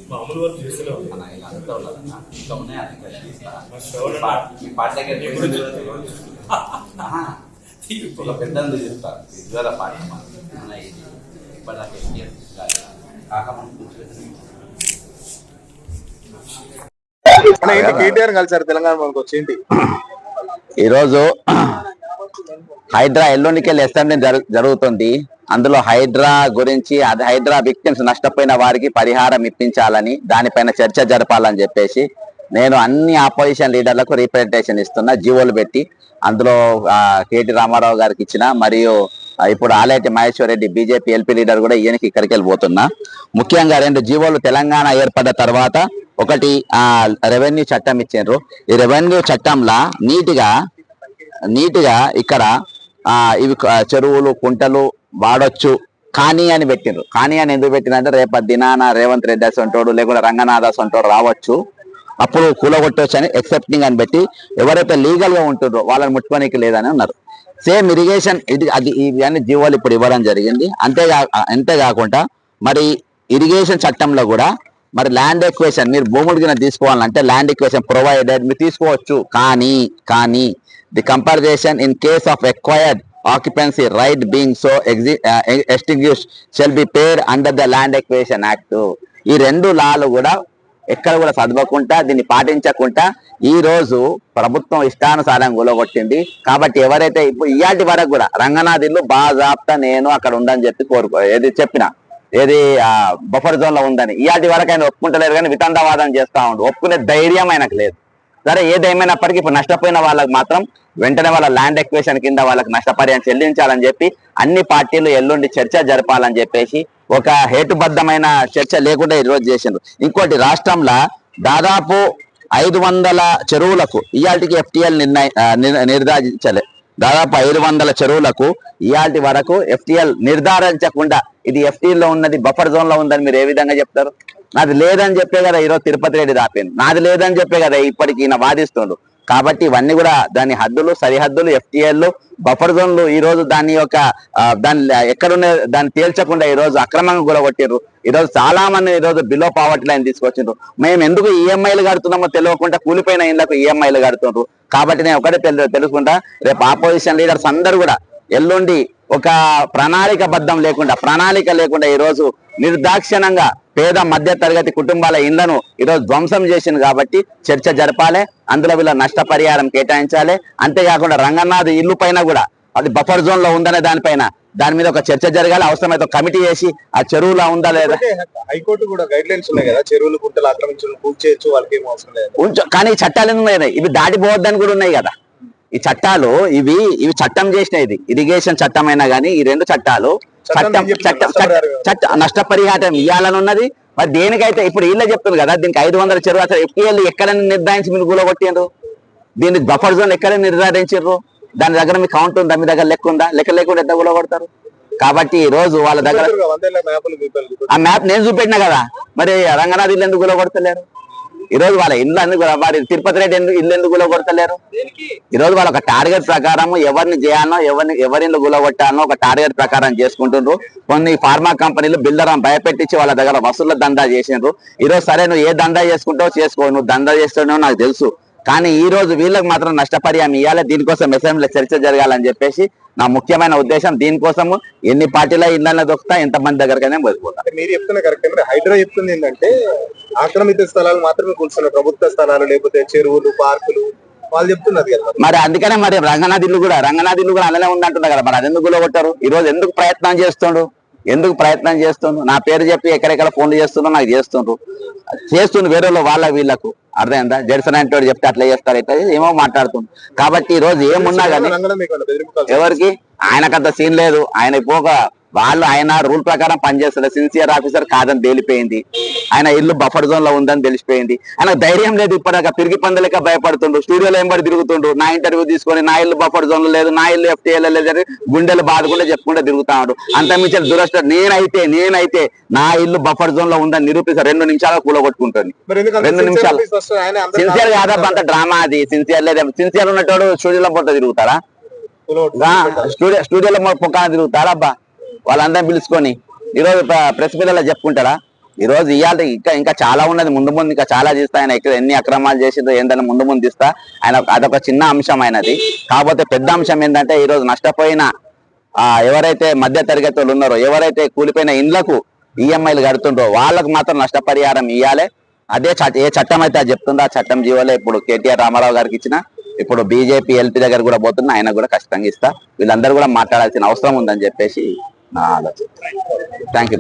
మామూలు వర్క్ చేస్తున్నాం ఒక పెద్ద చెప్తారు ఇద్దరు పాట కేటీఆర్ కలిసారు తెలంగాణ వచ్చేంటి ఈరోజు హైడ్రా ఎల్లుండికెళ్ళి అసెంబ్లీ జరుగుతుంది. అందులో హైడ్రా గురించి అది హైడ్రా విక్టిమ్స్ నష్టపోయిన వారికి పరిహారం ఇప్పించాలని దానిపైన చర్చ జరపాలని చెప్పేసి నేను అన్ని ఆపోజిషన్ లీడర్లకు రిప్రజెంటేషన్ ఇస్తున్నా, జీవోలు పెట్టి. అందులో కేటీ రామారావు గారికి ఇచ్చిన, మరియు ఇప్పుడు Aleti Maheshwar Reddy BJP LP leader కూడా ఈయనకి ఇక్కడికి వెళ్ళిపోతున్నా. ముఖ్యంగా 2 జీవోలు తెలంగాణ ఏర్పడ్డ తర్వాత ఒకటి రెవెన్యూ చట్టం ఇచ్చిండ్రు. ఈ రెవెన్యూ చట్టంలా నీట్గా ఇక్కడ ఇవి చెరువులు కుంటలు వాడొచ్చు కానీ అని పెట్టిండ్రు. కానీ అని ఎందుకు పెట్టినంటే రేపటి దినాన రేవంత్ రెడ్డి అంటాడు లేకుండా రంగనాథాస్ అంటాడు రావచ్చు, అప్పుడు కూలగొట్టవచ్చు అని ఎక్సెప్టింగ్ అని పెట్టి ఎవరైతే లీగల్ గా ఉంటుండ్రో వాళ్ళని ముట్టుకోనికి లేదని ఉన్నారు. సేమ్ ఇరిగేషన్ ఇవన్నీ జీవోలు ఇప్పుడు ఇవ్వడం జరిగింది. అంతేకాకుండా మరి ఇరిగేషన్ చట్టంలో కూడా మరి ల్యాండ్ ఎక్వేషన్ మీరు భూములు కింద తీసుకోవాలంటే ల్యాండ్ ఎక్వేషన్ ప్రొవైడెడ్ మీరు తీసుకోవచ్చు, కానీ the compulsion in case of acquired occupancy right being so extinguished shall be paid under the land acquisition act. ఈ 2 లాలు కూడా ఎక్కడ కూడా చదవకుండా దీన్ని పాటించకుండా ఈ రోజు ప్రభుత్వం ఇష్టానుసారం గులగొట్టింది. కాబట్టి ఎవరైతే ఇప్పుడు ఇయాటి వరకు కూడా రంగనాథ్ ఇల్లు బాజాప్తా నేను అక్కడ ఉందని చెప్పి ఏది బఫర్ జోన్ లో ఉందని ఇయాటి వరకు ఆయన ఒప్పుకుంటలేరు, కానీ వితండవాదం చేస్తా ఉండు. ఒప్పుకునే ధైర్యం ఆయనకు లేదు. సరే ఏదేమైనప్పటికీ ఇప్పుడు నష్టపోయిన వాళ్ళకి మాత్రం వెంటనే వాళ్ళ ల్యాండ్ ఎక్వేషన్ కింద వాళ్ళకి నష్టపరిహారం చెల్లించాలని చెప్పి అన్ని పార్టీలు ఎల్లుండి చర్చ జరపాలని చెప్పేసి ఒక హేతుబద్ధమైన చర్చ లేకుండా ఈరోజు చేసిండ్రు. ఇంకోటి రాష్ట్రంలో దాదాపు 500 చెరువులకు ఇయాల్టికి ఎఫ్టీఎల్ నిర్ధారించలే. దాదాపు 500 చెరువులకు ఇయాల్టి వరకు ఎఫ్టీఎల్ నిర్ధారించకుండా ఇది ఎఫ్టీఎల్లో ఉన్నది బఫర్ జోన్ లో ఉందని మీరు ఏ విధంగా చెప్తారు? నాది లేదని చెప్పే కదా ఈరోజు తిరుపతి రెడ్డి దాపింది, నాది లేదని చెప్పే కదా ఇప్పటికి ఈయన వాదిస్తుండ్రు. కాబట్టి ఇవన్నీ కూడా దాని హద్దులు సరిహద్దులు ఎఫ్టీఎల్ బఫర్ జోన్లు ఈ రోజు దాని యొక్క ఎక్కడున్న దాన్ని తేల్చకుండా ఈ రోజు అక్రమంగా గురగొట్టిర్రు. ఈ రోజు చాలా మంది ఈ రోజు బిలో పావర్టీ లైన్ తీసుకొచ్చిండ్రు. మేము ఎందుకు ఈఎంఐలు కడుతున్నామో తెలియకుండా కూలిపోయిన ఇళ్లకు ఈఎంఐలు కడుతుండ్రు. కాబట్టి నేను ఒకటే తెలుసుకుంటా, రేపు ఆపోజిషన్ లీడర్స్ అందరూ కూడా ఎల్లుండి ఒక ప్రణాళిక లేకుండా ఈ రోజు నిర్దాక్షిణంగా పేద మధ్య తరగతి కుటుంబాల ఇళ్లను ఈరోజు ధ్వంసం చేసింది. కాబట్టి చర్చ జరపాలి, అందులో వీళ్ళ నష్టపరిహారం కేటాయించాలి. అంతేకాకుండా రంగనాథ్ ఇల్లు పైన కూడా అది బఫర్ జోన్ లో ఉందనే దాని మీద ఒక చర్చ జరగాలి. అవసరమైతే కమిటీ చేసి ఆ చెరువులో ఉందా లేదా. హైకోర్టు కూడా గైడ్ లైన్స్ ఉన్నాయి కదా, చెరువులు గుంటలు ఆక్రమించడం పూర్తి చేయొచ్చు, వాళ్ళకి ఏం అవసరం లేదు. కానీ ఈ చట్టాలు ఎందుకు ఉన్నాయి? ఇవి దాటిపోవద్దని కూడా ఉన్నాయి కదా ఈ చట్టాలు. ఇవి చట్టం చేసినది ఇరిగేషన్ చట్టం అయినా కానీ ఈ 2 చట్టాలు నష్టపరిహారం ఇవ్వాలని ఉన్నది. మరి దేనికైతే ఇప్పుడు వీళ్ళే చెప్తుంది కదా దీనికి 500 చెరువు అసలు ఎఫ్టీఎల్ ఎక్కడైనా నిర్ధారించి మీరు గులగొట్టిండ్రు, దీనికి బఫర్ జోన్ ఎక్కడ నిర్ధారించారు? దాని దగ్గర మీ కౌంట్ ఉందా? మీ దగ్గర లెక్క ఉందా? లెక్క లేకుండా ఎంత గులగొడతారు? కాబట్టి ఈ రోజు వాళ్ళ దగ్గర ఆ మ్యాప్ నేను చూపెట్టినా కదా, మరి రంగనాథ్ ఇల్లు ఎందుకు గులగొడతలేరు? ఈ రోజు వాళ్ళ ఇల్లు ఎందుకు, వారి తిరుపతి రెడ్డి ఇల్లు ఎందుకు గులగొడతలేరు? ఈ రోజు వాళ్ళ ఒక టార్గెట్ ప్రకారం ఎవరిని చేయాలో ఎవరిని గులగొట్టాలో ఒక టార్గెట్ ప్రకారం చేసుకుంటుండ్రు. కొన్ని ఫార్మా కంపెనీలు బిల్డర్ భయపెట్టించి వాళ్ళ దగ్గర వసూళ్ల దందా చేసిండ్రు. ఈ రోజు సరే నువ్వు ఏ దందా చేసుకుంటావో చేసుకో, నువ్వు దందా చేస్తున్నావు నాకు తెలుసు, కానీ ఈ రోజు వీళ్ళకి మాత్రం నష్టపరిహారం ఇవ్వాలి. దీనికోసం అసెంబ్లీలో చర్చ జరగాలని చెప్పేసి నా ముఖ్యమైన ఉద్దేశం. దీనికోసము ఎన్ని పార్టీల ఇళ్ళ దొక్కుతా ఎంతమంది దగ్గరకైనా పోతా. మీరు చెప్తున్న కరెక్ట్. హైడ్రా చెప్తుంది ఏంటంటే ఆక్రమిత స్థలాలు మాత్రమే కూర్చున్న ప్రభుత్వ స్థలాలు లేకపోతే చెరువులు పార్కులు వాళ్ళు చెప్తున్నారు కదా. మరి అందుకనే మరి రంగనాథ్ ఇల్లు కూడా అలానే ఉందంటున్నారు కదా, మరి అది ఎందుకు గులగొట్టారు? ఈ రోజు ఎందుకు ప్రయత్నం చేస్తుండ్రు? ఎందుకు ప్రయత్నం చేస్తుండ్రు? నా పేరు చెప్పి ఎక్కడెక్కడ ఫోన్లు చేస్తుండ్రో నాకు చేస్తుండ్రు వేరే వాళ్ళ వీళ్ళకు అర్థమైందా? జడ్సన్ అంటే చెప్తే అట్లా చేస్తారు ఇట్లా ఏమో మాట్లాడుతుంది. కాబట్టి ఈ రోజు ఏమున్నా కానీ ఎవరికి ఆయనకంత సీన్ లేదు. ఆయన పోక ఆయన రూల్ ప్రకారం పనిచేస్తారు. సిన్సియర్ ఆఫీసర్ కాదని తేలిపోయింది. ఆయన ఇల్లు బఫర్ జోన్ లో ఉందని తెలిసిపోయింది. ఆయన ధైర్యం లేదు. ఇప్పటిదాకా పిరిగి పందలేక భయపడుతుండ్రు. స్టూడియోలో ఎంబడి తిరుగుతుండ్రు. నా ఇంటర్వ్యూ తీసుకొని నా ఇల్లు బఫర్ జోన్ లో లేదు, నా ఇల్లు FTL లేదని గుండెలు బాధకుండా చెప్పుకుంటే తిరుగుతాడు. అంత మించి దురదృష్టం. నేనైతే నా ఇల్లు బఫర్ జోన్ లో ఉందని నిరూపిస్తారు 2 నిమిషాలు కూలగొట్టుకుంటుంది. 2 నిమిషాలు సిన్సియర్ కాదబ్బా, అంత డ్రామా అది. సిన్సియర్ లేదు. సిన్సియర్ ఉన్నట్టు స్టూడియోలో పొట్ట తిరుగుతారా? స్టూడియోలో పొక్కన తిరుగుతారా అబ్బా? వాళ్ళందరినీ పిలుచుకొని ఈరోజు ప్రెస్ మీడియాలో చెప్పుకుంటారా? ఈ రోజు ఇవాళ ఇంకా చాలా ఉన్నది. ముందు ఇంకా చాలా తీస్తా. ఆయన ఇక్కడ ఎన్ని అక్రమాలు చేసిందో ఏందని ముందు తీస్తా. ఆయన అదొక చిన్న అంశం అయినది. కాకపోతే పెద్ద అంశం ఏంటంటే ఈ రోజు నష్టపోయిన ఎవరైతే మధ్య తరగతి వాళ్ళు ఉన్నారో, ఎవరైతే కూలిపోయిన ఇండ్లకు EMIలు కడుతుండ్రో వాళ్ళకు మాత్రం నష్టపరిహారం ఇవ్వాలి. అదే ఏ చట్టం అయితే అది చెప్తుందో ఆ చట్టం జీవోలే ఇప్పుడు KTR రామారావు గారికి ఇచ్చిన, ఇప్పుడు BJP LP దగ్గర కూడా పోతున్నా, ఆయన కూడా ఖచ్చితంగా ఇస్తా. వీళ్ళందరూ కూడా మాట్లాడాల్సిన అవసరం ఉందని చెప్పేసి నా ఆలోచన. Thank you.